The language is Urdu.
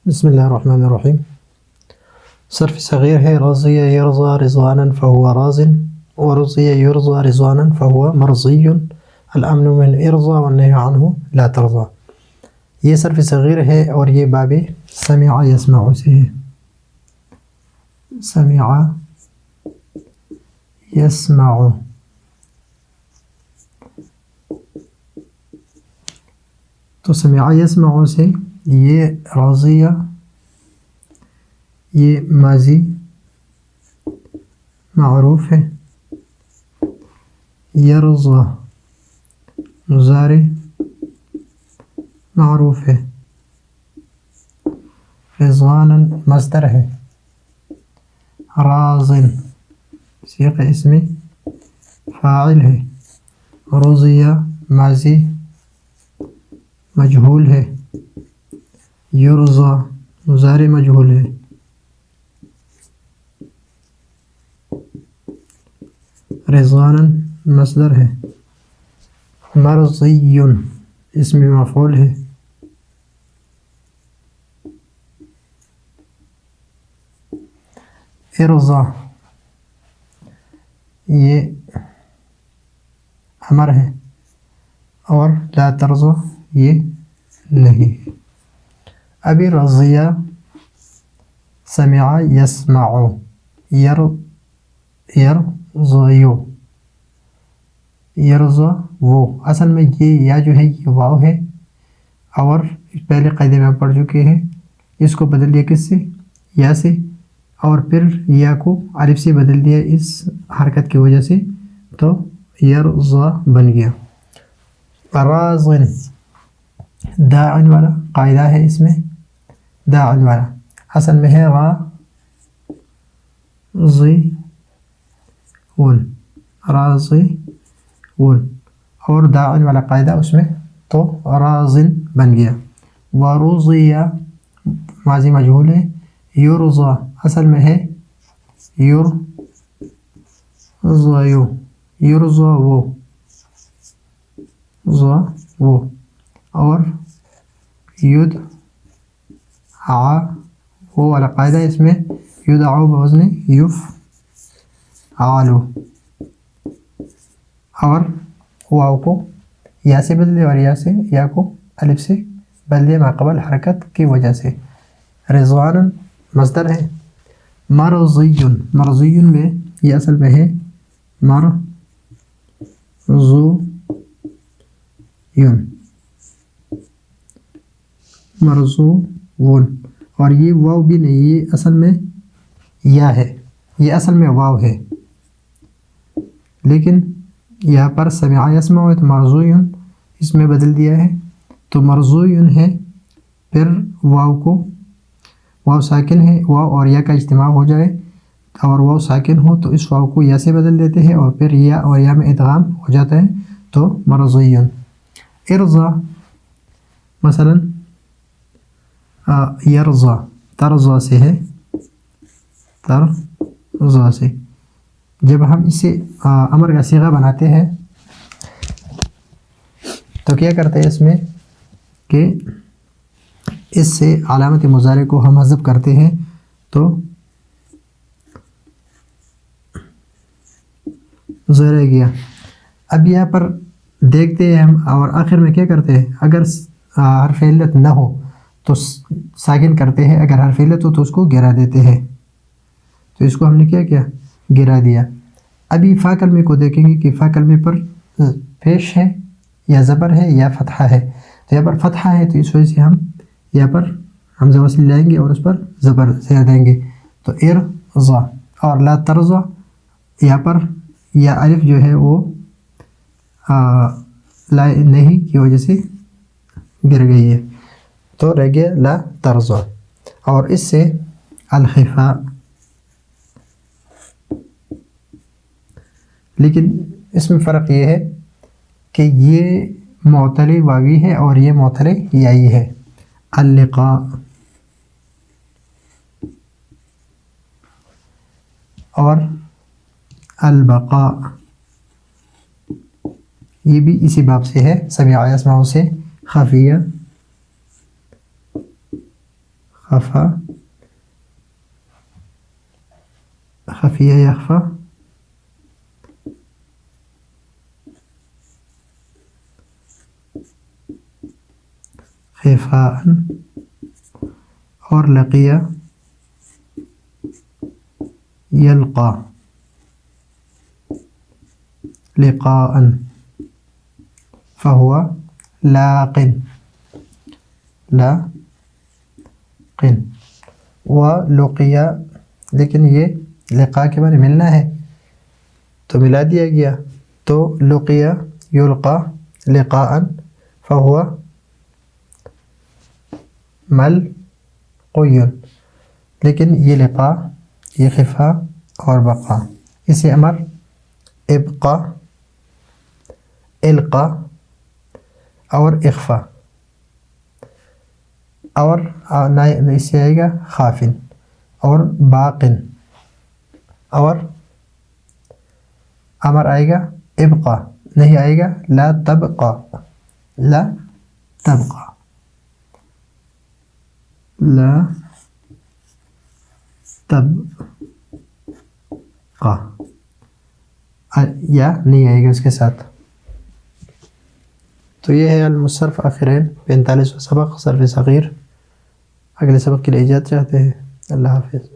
بسم اللہ الرحمن الرحیم. صرف صغیر ہے رضی یرضى رضوانا فهو راض ورضی یرضى رضوانا فهو مرضی الامن من ارضى والنهی عنه لا ترضى. یہ صرف صغیر ہے اور یہ باب سمع یسمع سے ہے. سمع یسمع تو سمع یسمع سے یہ راضیہ، یہ ماضی معروف ہے، یرضی مضارع معروف ہے، رضوانا مصدر ہے، راض صیغہ اسم فاعل ہے، رضیہ ماضی مجہول ہے، یرضی مضارع مجہول ہے، رضوانا مصدر ہے، مرضی اسم مفعول ہے، ارضی یہ امر ہے اور لا ترضی یہ نہیں ہے. ابھی رضیہ سمع یسمع یرضی وہ اصل میں یہ یا جو ہے یہ واو ہے اور پہلے قاعدے میں پڑھ چکے ہیں. اس کو بدل دیا کس سے؟ یا سے، اور پھر یا کو الف سے بدل دیا اس حرکت کی وجہ سے، تو یرضی بن گیا. راض داعن والا قاعدہ ہے، اس میں داعن والا اصل میں ہے راضیون اور داعن والا قاعدہ اس میں تو راضن بن گیا. ورضیہ ماضی مجہول ہے، یرضی اصل میں ہے یرضی وہ اور یدعا وہ والا قاعدہ اس میں یدعو بوزن یفعلو اور واو کو یا سے بدل دیا اور یا کو الف سے بدل دیا ماقبل حرکت کی وجہ سے. رضوانا مصدر ہے، مرضی میں یہ اصل میں ہے مرضون اور یہ واو بھی نہیں، یہ اصل میں یا ہے، یہ اصل میں واو ہے، لیکن یہاں پر سمع یسمع ہے تو مرضون اس میں بدل دیا ہے تو مرضون ہے. پھر واو ساکن ہے، واو اور یا کا اجتماع ہو جائے اور واو ساکن ہو تو اس واو کو یا سے بدل دیتے ہیں اور پھر یا اور یا میں ادغام ہو جاتا ہے تو مرضون. ارضی مثلا یرضی ترضی سے ہے، ترضی سے جب ہم اسے امر کا صیغہ بناتے ہیں تو کیا کرتے ہیں اس میں کہ اس سے علامت مضارع کو ہم حذف کرتے ہیں تو رہ گیا. اب یہاں پر دیکھتے ہیں ہم اور آخر میں کیا کرتے ہیں، اگر حرف علت نہ ہو تو ساکن کرتے ہیں، اگر حرف علت ہو تو اس کو گرا دیتے ہیں. تو اس کو ہم نے کیا گرا دیا. ابھی فا کلمے کو دیکھیں گے کہ فا کلمے پر پیش ہے یا زبر ہے یا فتحہ ہے. تو یہاں پر فتحہ ہے تو اس وجہ سے ہم یہاں پر حمزہ وصل لائیں گے اور اس پر زبر زیادہ دیں گے تو ارضی. اور لا ترضی یہاں پر یا الف جو ہے وہ لا نہیں کی وجہ سے گر گئی ہے تو رہ گیا لا ترضی. اور اس سے الخفا، لیکن اس میں فرق یہ ہے کہ یہ معتل واوی ہے اور یہ معتل یائی ہے. اللقاء اور البقاء یہ بھی اسی باب سے ہے، سمع یسمع سے خفیہ خفا خفیہ یخفا خفاء اور لقیہ یلقا لقاء فہو لاقن لاقن ولقیہ، لیکن یہ لقاء کے معنی ملنا ہے تو ملا دیا گیا، تو لقیہ یلقا لقاء فہو ملقی، لیکن یہ لقاء، یہ خفا اور بقا، اسے امر ابقا، القا اور اخفا، اور اس سے آئے گا خافن اور باقن، اور امر آئے گا ابقا، نہیں آئے گا لا تبقا، لا تبقا، لا تبقا، یا نہیں آئے گا اس کے ساتھ۔ تو یہ ہے المصرف آخرین 45واں سبق صرف صغیر۔ اگلے سبق کے لیے اجازت چاہتے ہیں، اللہ حافظ۔